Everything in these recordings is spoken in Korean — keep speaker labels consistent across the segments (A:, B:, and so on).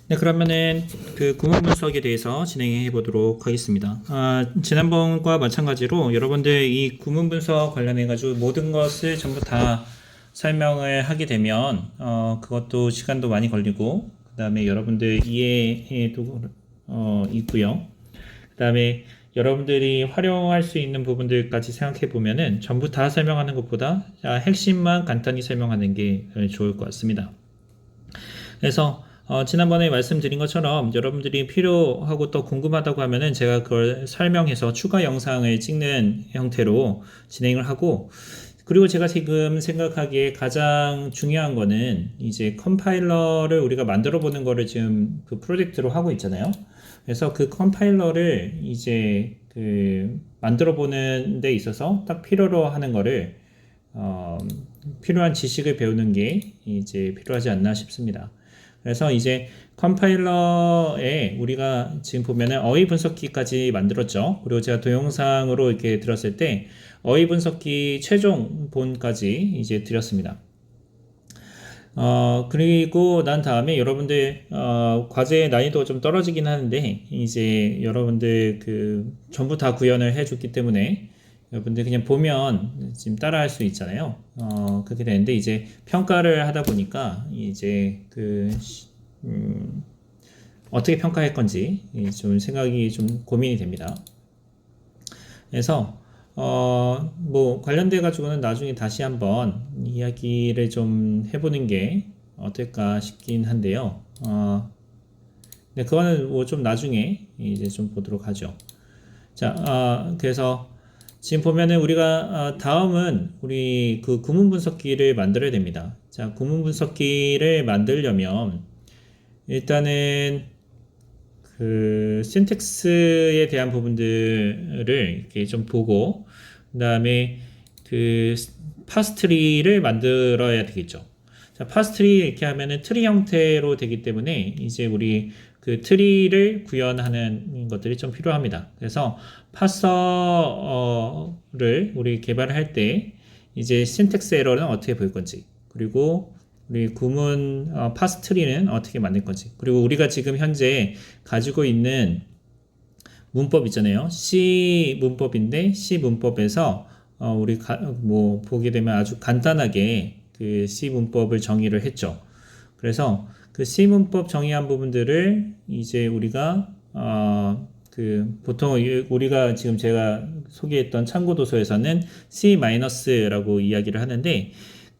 A: 네, 그러면은 그 구문 분석에 대해서 진행해 보도록 하겠습니다. 지난번과 마찬가지로 여러분들 이 구문 분석 관련해 가지고 모든 것을 전부 다 설명을 하게 되면 그것도 시간도 많이 걸리고 그다음에 여러분들 이해도 있고요. 그다음에 여러분들이 활용할 수 있는 부분들까지 생각해 보면은 전부 다 설명하는 것보다 핵심만 간단히 설명하는 게 좋을 것 같습니다. 그래서 지난번에 말씀드린 것처럼 여러분들이 필요하고 또 궁금하다고 하면은 제가 그걸 설명해서 추가 영상을 찍는 형태로 진행을 하고, 그리고 제가 지금 생각하기에 가장 중요한 거는 이제 컴파일러를 우리가 만들어 보는 거를 지금 그 프로젝트로 하고 있잖아요. 그래서 그 컴파일러를 이제 그 만들어 보는 데 있어서 딱 필요로 하는 거를 어, 필요한 지식을 배우는 게 이제 필요하지 않나 싶습니다. 그래서 이제 컴파일러에 우리가 지금 보면은 어휘 분석기까지 만들었죠. 그리고 제가 동영상으로 이렇게 들었을 때 어휘 분석기 최종 본까지 이제 드렸습니다. 그리고 난 다음에 여러분들, 과제 난이도가 좀 떨어지긴 하는데, 이제 여러분들 전부 다 구현을 해줬기 때문에, 여러분들 그냥 보면 지금 따라할 수 있잖아요. 그렇게 되는데, 이제 평가를 하다 보니까, 이제 어떻게 평가할 건지 좀 생각이 좀 고민이 됩니다. 그래서 뭐 관련돼 가지고는 나중에 다시 한번 이야기를 좀 해보는 게 어떨까 싶긴 한데요. 네, 그거는 뭐 좀 나중에 이제 좀 보도록 하죠. 자, 그래서 지금 보면은 우리가 다음은 우리 그 구문 분석기를 만들어야 됩니다. 자, 구문 분석기를 만들려면 일단은 그 신텍스에 대한 부분들을 이렇게 좀 보고 그다음에 그 파스트리를 만들어야 되겠죠. 자, 파스트리 이렇게 하면은 트리 형태로 되기 때문에 이제 우리 그 트리를 구현하는 것들이 좀 필요합니다. 그래서 파서를 우리 개발할 때 이제 신텍스 에러는 어떻게 볼 건지, 그리고 우리 구문 파스트리는 어떻게 만들 건지, 그리고 우리가 지금 현재 가지고 있는 문법 있잖아요. C 문법인데 C 문법에서 우리 뭐 보게 되면 아주 간단하게 그 C 문법을 정의를 했죠. 그래서 그 C 문법 정의한 부분들을 이제 우리가 그 보통 우리가 지금 제가 소개했던 참고 도서에서는 C-라고 이야기를 하는데,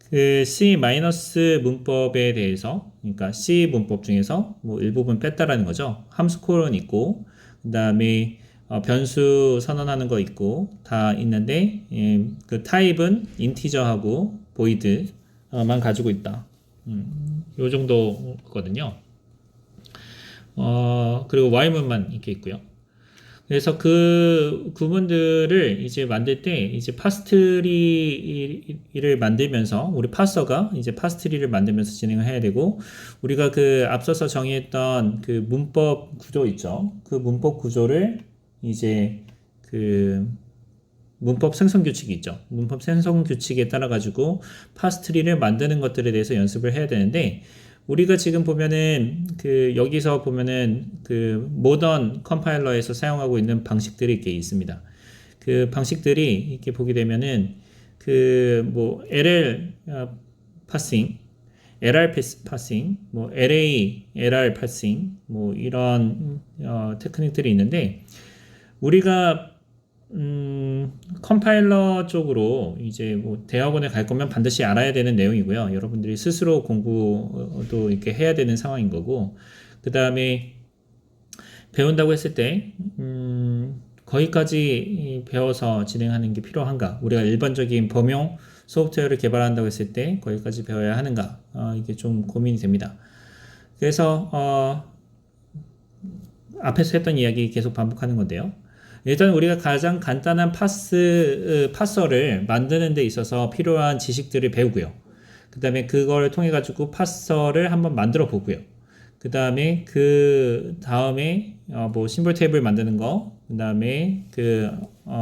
A: 그 C- 문법에 대해서, 그러니까 C 문법 중에서 뭐 일부분 뺐다라는 거죠. 함수 콜은 있고, 그 다음에 변수 선언하는 거 있고 다 있는데, 그 타입은 인티저하고 보이드만 가지고 있다. 요 정도거든요. 그리고 y문만 이렇게 있고요. 그래서 그 구문들을 이제 만들 때 이제 파스트리를 만들면서 우리 파서가 이제 파스트리를 만들면서 진행을 해야 되고, 우리가 그 앞서서 정의했던 그 문법 구조 있죠. 그 문법 구조를 이제 그 문법 생성 규칙이 있죠. 문법 생성 규칙에 따라 가지고 파스트리를 만드는 것들에 대해서 연습을 해야 되는데, 우리가 지금 보면은 그 여기서 보면은 그 모던 컴파일러에서 사용하고 있는 방식들이 이렇게 있습니다. 그 방식들이 이렇게 보게 되면은 그 뭐 LL 파싱, LR 파싱, 뭐 LA, LR 파싱, 뭐 이런 테크닉들이 있는데, 우리가 컴파일러 쪽으로 이제 뭐 대학원에 갈 거면 반드시 알아야 되는 내용이고요. 여러분들이 스스로 공부도 이렇게 해야 되는 상황인 거고, 그 다음에 배운다고 했을 때, 거기까지 배워서 진행하는 게 필요한가? 우리가 일반적인 범용 소프트웨어를 개발한다고 했을 때 거기까지 배워야 하는가? 이게 좀 고민이 됩니다. 그래서 앞에서 했던 이야기 계속 반복하는 건데요. 일단 우리가 가장 간단한 파서를 만드는 데 있어서 필요한 지식들을 배우고요. 그 다음에 그걸 통해 가지고 파서를 한번 만들어 보고요. 그 다음에 뭐 심볼 테이블 만드는 거, 그 다음에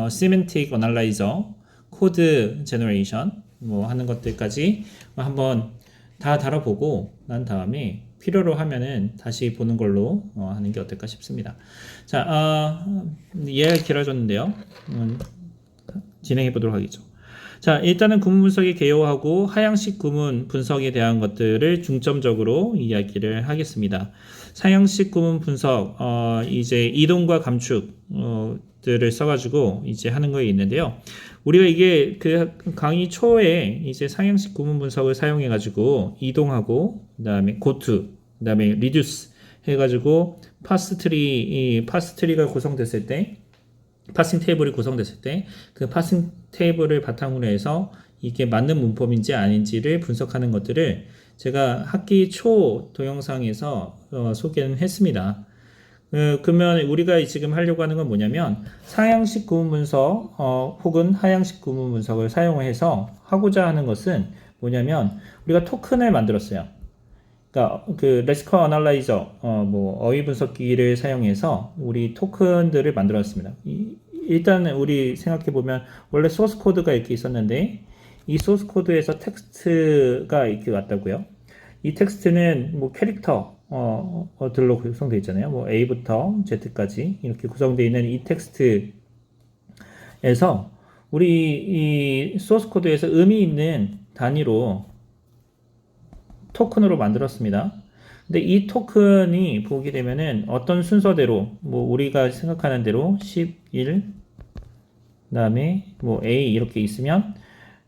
A: 시멘틱 어널라이저, 코드 제너레이션 뭐 하는 것들까지 한번 다 다뤄보고 난 다음에 필요로 하면은 다시 보는 걸로 하는 게 어떨까 싶습니다. 자, 이해가 길어졌는데요. 진행해 보도록 하겠죠. 자, 일단은 구문 분석의 개요하고 하향식 구문 분석에 대한 것들을 중점적으로 이야기를 하겠습니다. 상향식 구문 분석, 이제 이동과 감축들을 써가지고 이제 하는 거에 있는데요. 우리가 이게 그 강의 초에 이제 상향식 구문 분석을 사용해가지고 이동하고, 그 다음에 고투, 그 다음에 리듀스 해가지고 파스트리가 구성됐을 때, 파싱 테이블이 구성됐을 때 그 파싱 테이블을 바탕으로 해서 이게 맞는 문법인지 아닌지를 분석하는 것들을 제가 학기 초 동영상에서 소개는 했습니다. 그러면 우리가 지금 하려고 하는 건 뭐냐면 상향식 구문 분석 혹은 하향식 구문 분석을 사용해서 하고자 하는 것은 뭐냐면 우리가 토큰을 만들었어요. 그러니까 그 렉시컬 어널라이저 어휘 분석기를 사용해서 우리 토큰들을 만들었습니다. 일단 우리 생각해 보면 원래 소스 코드가 이렇게 있었는데 이 소스 코드에서 텍스트가 이렇게 왔다고요. 이 텍스트는 뭐 캐릭터 들로 구성되어 있잖아요. 뭐 A부터 Z까지 이렇게 구성되어 있는 이 텍스트에서 우리 이 소스 코드에서 의미 있는 단위로 토큰으로 만들었습니다. 근데 이 토큰이 보게 되면은 어떤 순서대로 뭐 우리가 생각하는 대로 11 그다음에 뭐 A 이렇게 있으면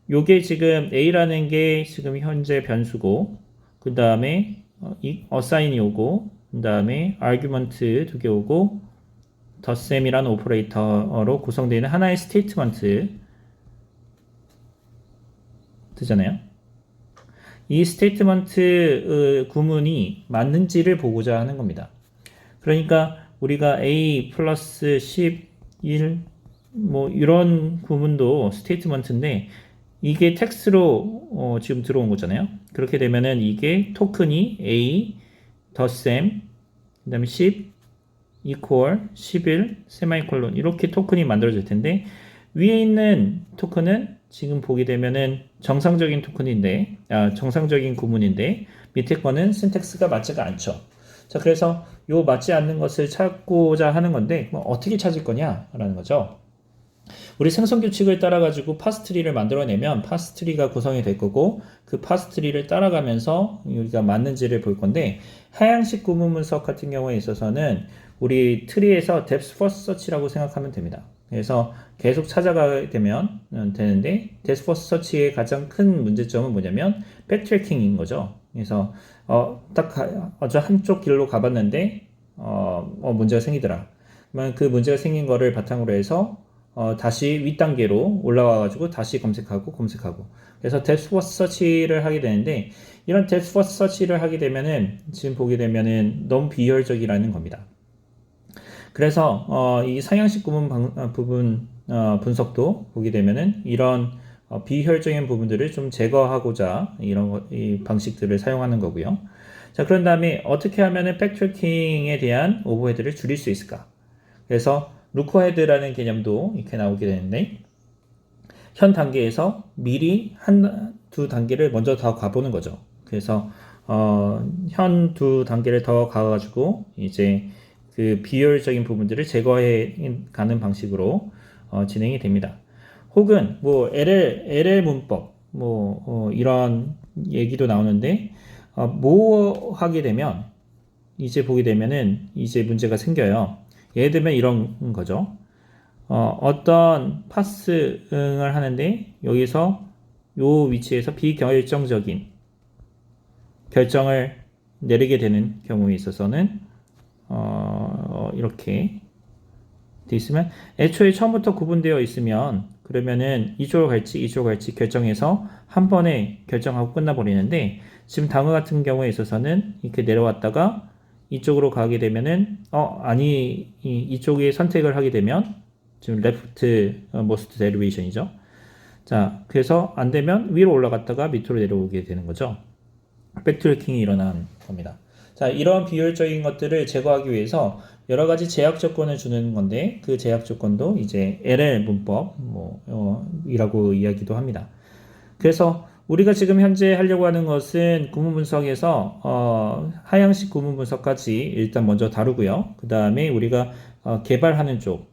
A: 요게 지금 A라는 게 지금 현재 변수고 그다음에 assign이 오고 그다음에 argument 2개 오고 theSame이라는 오퍼레이터로 구성되어 있는 하나의 스테이트먼트 되잖아요. 이 스테이트먼트 구문이 맞는지를 보고자 하는 겁니다. 그러니까 우리가 A 플러스 11 뭐 이런 구문도 스테이트먼트인데 이게 텍스트로 지금 들어온 거잖아요. 그렇게 되면은 이게 토큰이 A 더 셈 그다음에 10 equal 11 세마이콜론 이렇게 토큰이 만들어질 텐데 위에 있는 토큰은 지금 보게 되면은 정상적인 토큰인데 정상적인 구문인데 밑에 거는 신텍스가 맞지가 않죠. 자, 그래서 요 맞지 않는 것을 찾고자 하는 건데 어떻게 찾을 거냐라는 거죠. 우리 생성 규칙을 따라 가지고 파스트리를 만들어내면 파스트리가 구성이 될 거고 그 파스트리를 따라가면서 우리가 맞는지를 볼 건데 하향식 구문 분석 같은 경우에 있어서는 우리 트리에서 depth first search라고 생각하면 됩니다. 그래서 계속 찾아가게 되면 되는데 depth first search의 가장 큰 문제점은 뭐냐면 백트래킹인 거죠. 그래서 저 한쪽 길로 가봤는데 문제가 생기더라. 그러면 그 문제가 생긴 거를 바탕으로 해서 다시 윗단계로 올라와가지고 다시 검색하고 그래서 depth first search를 하게 되는데 이런 depth first search를 하게 되면은 지금 보게 되면은 너무 비효율적이라는 겁니다. 그래서 이 상향식 구문 부분 분석도 보게 되면은 이런 비효율적인 부분들을 좀 제거하고자 이 방식들을 사용하는 거고요. 자, 그런 다음에 어떻게 하면은 백트래킹에 대한 오버헤드를 줄일 수 있을까? 그래서 루커헤드라는 개념도 이렇게 나오게 되는데 현 단계에서 미리 두 단계를 먼저 더 가보는 거죠. 그래서 현 두 단계를 더 가가지고 이제 그 비효율적인 부분들을 제거해 가는 방식으로 진행이 됩니다. 혹은 뭐 LL 문법 이런 얘기도 나오는데 뭐 하게 되면 이제 보게 되면은 이제 문제가 생겨요. 예를 들면 이런 거죠. 어떤 파스응을 하는데 여기서 요 위치에서 비결정적인 결정을 내리게 되는 경우에 있어서는 이렇게 돼 있으면 애초에 처음부터 구분되어 있으면 그러면은 이쪽으로 갈지 결정해서 한 번에 결정하고 끝나버리는데 지금 다음과 같은 경우에 있어서는 이렇게 내려왔다가 이쪽으로 가게 되면은 이쪽에 선택을 하게 되면 지금 left most derivation이죠. 자, 그래서 안 되면 위로 올라갔다가 밑으로 내려오게 되는 거죠. 백트래킹이 일어난 겁니다. 자, 이런 비효율적인 것들을 제거하기 위해서 여러 가지 제약 조건을 주는 건데 그 제약 조건도 이제 LL 문법 이라고 이야기도 합니다. 그래서 우리가 지금 현재 하려고 하는 것은 구문 분석에서 하향식 구문 분석까지 일단 먼저 다루고요. 그 다음에 우리가 개발하는 쪽,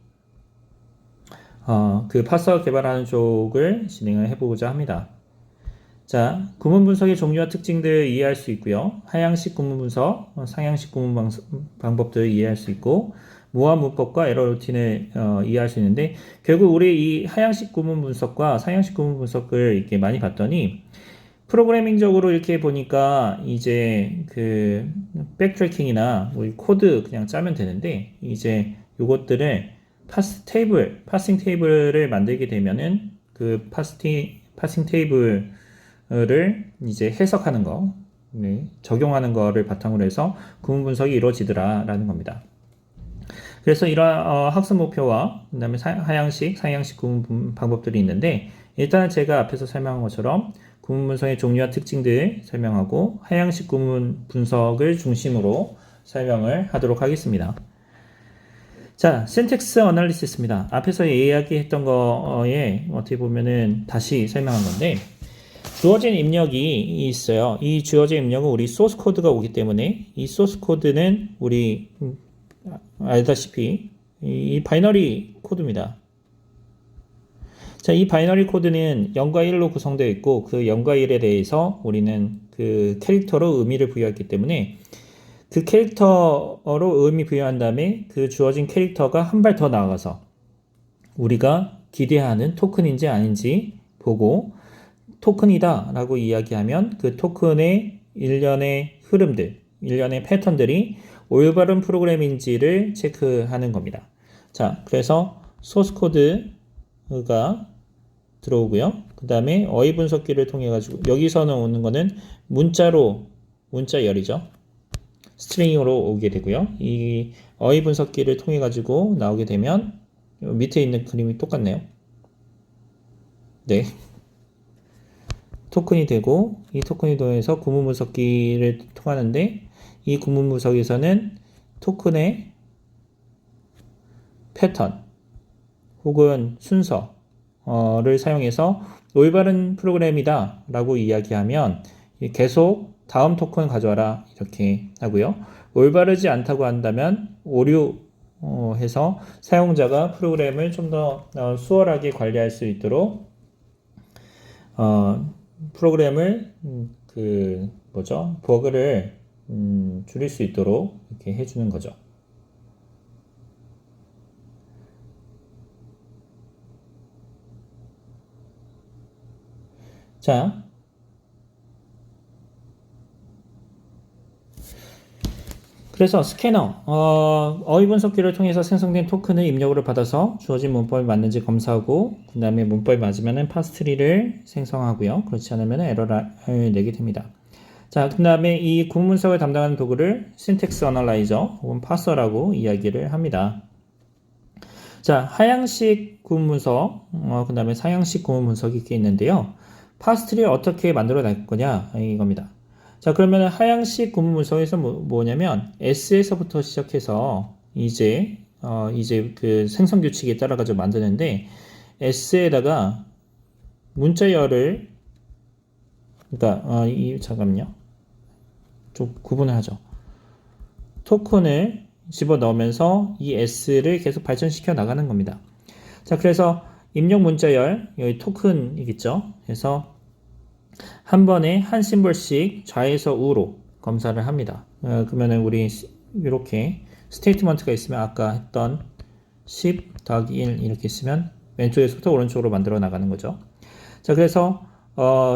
A: 그 파서 개발하는 쪽을 진행을 해보고자 합니다. 자, 구문 분석의 종류와 특징들을 이해할 수 있고요. 하향식 구문 분석, 상향식 구문 방법들을 이해할 수 있고, 모아 문법과 에러 루틴을 이해할 수 있는데, 결국 우리 이 하향식 구문 분석과 상향식 구문 분석을 이렇게 많이 봤더니, 프로그래밍적으로 이렇게 보니까 이제 그 백트래킹이나 우리 코드 그냥 짜면 되는데, 이제 요것들을 파싱 테이블을 만들게 되면은 그 파싱 테이블을 이제 해석하는 거, 적용하는 거를 바탕으로 해서 구문 분석이 이루어지더라라는 겁니다. 그래서 이러한 학습 목표와 그 다음에 하향식, 상향식 구문 방법들이 있는데, 일단은 제가 앞에서 설명한 것처럼 구문 분석의 종류와 특징들 설명하고 하향식 구문 분석을 중심으로 설명을 하도록 하겠습니다. 자, syntax analysis입니다. 앞에서 이야기했던 거에 어떻게 보면은 다시 설명한 건데, 주어진 입력이 있어요. 이 주어진 입력은 우리 소스 코드가 오기 때문에 이 소스 코드는 우리 알다시피 이 바이너리 코드입니다. 자, 이 바이너리 코드는 0과 1로 구성되어 있고 그 0과 1에 대해서 우리는 그 캐릭터로 의미를 부여했기 때문에 그 캐릭터로 의미 부여한 다음에 그 주어진 캐릭터가 한 발 더 나아가서 우리가 기대하는 토큰인지 아닌지 보고 토큰이다 라고 이야기하면 그 토큰의 일련의 흐름들, 일련의 패턴들이 올바른 프로그램인지를 체크하는 겁니다. 자, 그래서 소스 코드가 들어오고요. 그 다음에 어휘 분석기를 통해 가지고 여기서는 오는 거는 문자열이죠. 스트링으로 오게 되고요. 이 어휘 분석기를 통해 가지고 나오게 되면 밑에 있는 그림이 똑같네요. 네. 토큰이 되고 이 토큰이 통해서 구문 분석기를 통하는데 이 구문 분석에서는 토큰의 패턴 혹은 순서를 사용해서 올바른 프로그램이다 라고 이야기하면 계속 다음 토큰 가져와라 이렇게 하고요. 올바르지 않다고 한다면 오류해서 사용자가 프로그램을 좀 더 수월하게 관리할 수 있도록 프로그램을 버그를 줄일 수 있도록 이렇게 해주는 거죠. 자, 그래서 스캐너, 어휘 분석기를 통해서 생성된 토큰을 입력으로 받아서 주어진 문법이 맞는지 검사하고 그 다음에 문법이 맞으면 파스트리를 생성하고요. 그렇지 않으면 에러를 내게 됩니다. 자, 그 다음에 이 구문 분석을 담당하는 도구를 syntax analyzer 혹은 parser라고 이야기를 합니다. 자, 하향식 구문 분석, 그 다음에 상향식 구문 분석이 이렇게 있는데요. 파스트리를 어떻게 만들어 낼 거냐 이겁니다. 자, 그러면 하향식 구문 분석에서 뭐냐면 S에서부터 시작해서 이제 그 생성 규칙에 따라 가지고 만드는데 S에다가 문자열을 그러니까 잠깐만요. 좀 구분을 하죠. 토큰을 집어 넣으면서 이 S를 계속 발전시켜 나가는 겁니다. 자, 그래서 입력 문자열 여기 토큰이겠죠. 그래서 한 번에 한 심볼씩 좌에서 우로 검사를 합니다. 그러면은 우리 이렇게 스테이트먼트가 있으면 아까 했던 10 더하기 1 이렇게 있으면 왼쪽에서부터 오른쪽으로 만들어 나가는 거죠. 자, 그래서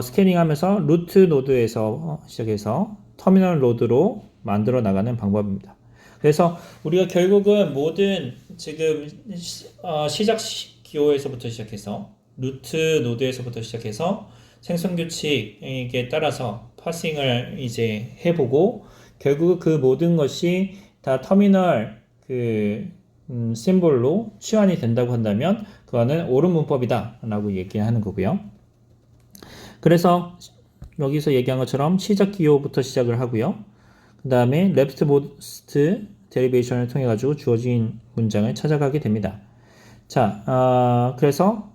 A: 스캐닝 하면서 루트 노드에서 시작해서 터미널 노드로 만들어 나가는 방법입니다. 그래서 우리가 결국은 모든 지금 시작 기호에서부터 시작해서 루트 노드에서부터 시작해서 생성 규칙에 따라서 파싱을 이제 해보고 결국 그 모든 것이 다 터미널 심볼로 치환이 된다고 한다면 그거는 옳은 문법이다 라고 얘기하는 거고요. 그래서 여기서 얘기한 것처럼 시작 기호부터 시작을 하고요. 그 다음에 레프트 모스트 데리베이션을 통해 가지고 주어진 문장을 찾아가게 됩니다. 자, 그래서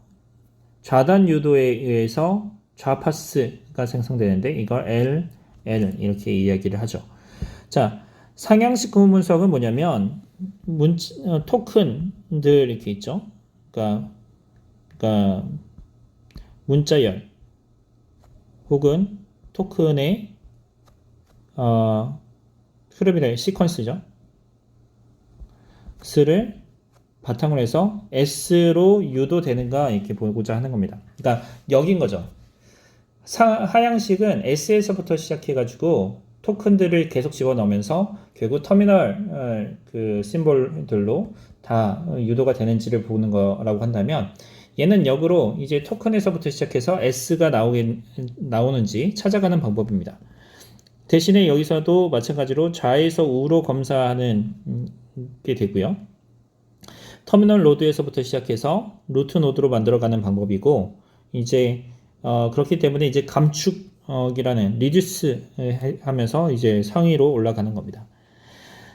A: 좌단 유도에 의해서 좌파스가 생성되는데 이걸 L 이렇게 이야기를 하죠. 자, 상향식 구문 분석은 뭐냐면 토큰들 이렇게 있죠. 그러니까 문자열 혹은 토큰의 흐름이다 시퀀스죠. X를 바탕으로 해서 S로 유도되는가 이렇게 보고자 하는 겁니다. 그러니까 여긴 거죠. 하향식은 S에서부터 시작해가지고 토큰들을 계속 집어넣으면서 결국 터미널 그 심볼들로 다 유도가 되는지를 보는 거라고 한다면 얘는 역으로 이제 토큰에서부터 시작해서 S가 나오는지 찾아가는 방법입니다. 대신에 여기서도 마찬가지로 좌에서 우로 검사하는 게 되고요. 터미널 노드에서부터 시작해서 루트 노드로 만들어가는 방법이고 이제 그렇기 때문에 이제 감축이라는 리듀스 하면서 이제 상위로 올라가는 겁니다.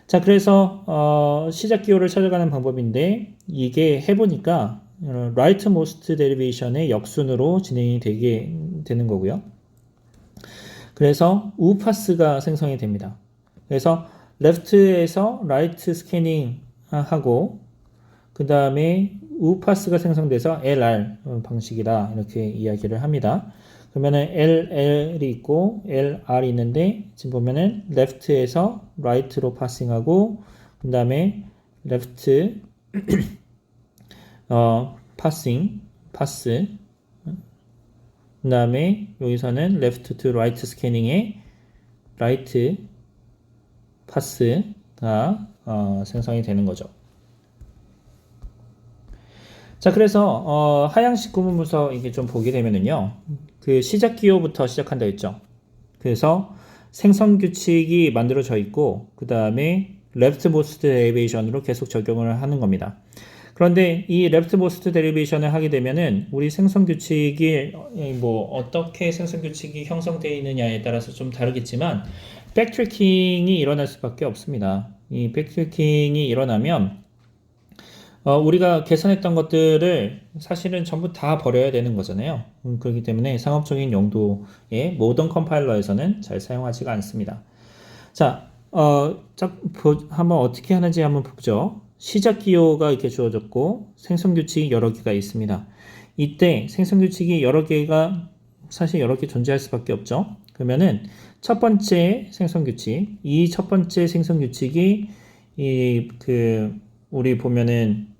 A: 자, 그래서 시작 기호를 찾아가는 방법인데 이게 해보니까 right most derivation의 역순으로 진행이 되는 거고요. 그래서 우파스가 생성이 됩니다. 그래서 left에서 right 스캐닝 하고 그 다음에 우파스가 생성돼서 LR 방식이다 이렇게 이야기를 합니다. 그러면은 LL이 있고 LR이 있는데 지금 보면은 left에서 right로 파싱하고 그 다음에 left 파스 그 다음에 여기서는 left to right 스캐닝에 right 파스가 생성이 되는 거죠. 자, 그래서 하향식 구문 분석 이게 좀 보게 되면은요, 그 시작 기호부터 시작한다 했죠. 그래서 생성 규칙이 만들어져 있고 그 다음에 left most derivation으로 계속 적용을 하는 겁니다. 그런데 이 left most derivation을 하게 되면은 우리 생성 규칙이 뭐 어떻게 생성 규칙이 형성되어 있느냐에 따라서 좀 다르겠지만 백트래킹이 일어날 수밖에 없습니다. 이 백트래킹이 일어나면 우리가 계산했던 것들을 사실은 전부 다 버려야 되는 거잖아요. 그렇기 때문에 상업적인 용도의 모던 컴파일러에서는 잘 사용하지가 않습니다. 자, 한번 어떻게 하는지 한번 보죠. 시작 기호가 이렇게 주어졌고 생성 규칙이 여러 개가 있습니다. 이때 생성 규칙이 여러 개가 사실 여러 개 존재할 수밖에 없죠. 그러면은 첫 번째 생성 규칙, 이 첫 번째 생성 규칙이 우리 보면은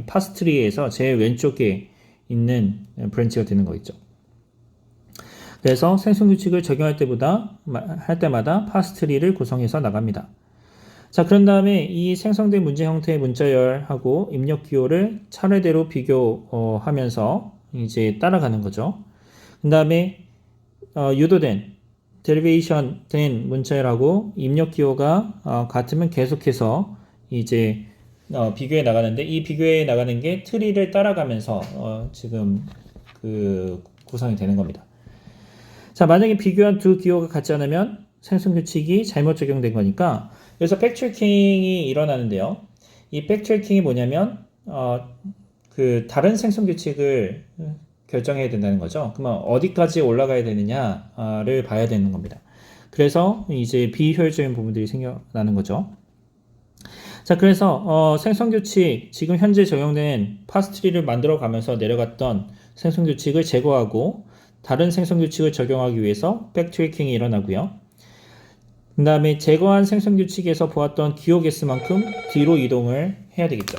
A: 파스트리에서 제일 왼쪽에 있는 브랜치가 되는 거 있죠. 그래서 생성 규칙을 적용할 때마다 파스트리를 구성해서 나갑니다. 자, 그런 다음에 이 생성된 문제 형태의 문자열하고 입력 기호를 차례대로 비교하면서 이제 따라가는 거죠. 그 다음에 유도된 데리베이션 된 문자열하고 입력 기호가 같으면 계속해서 이제 비교해 나가는데 이 비교해 나가는 게 트리를 따라가면서 지금 구성이 되는 겁니다. 자, 만약에 비교한 두 기호가 같지 않으면 생성 규칙이 잘못 적용된 거니까 그래서 백트래킹이 일어나는데요. 이 백트래킹이 뭐냐면 다른 생성 규칙을 결정해야 된다는 거죠. 그러면 어디까지 올라가야 되느냐를 봐야 되는 겁니다. 그래서 이제 비효율적인 부분들이 생겨나는 거죠. 자, 그래서 생성 규칙 지금 현재 적용된 파스트리를 만들어 가면서 내려갔던 생성 규칙을 제거하고 다른 생성 규칙을 적용하기 위해서 백트래킹이 일어나고요. 그 다음에 제거한 생성 규칙에서 보았던 기호 개수만큼 뒤로 이동을 해야 되겠죠.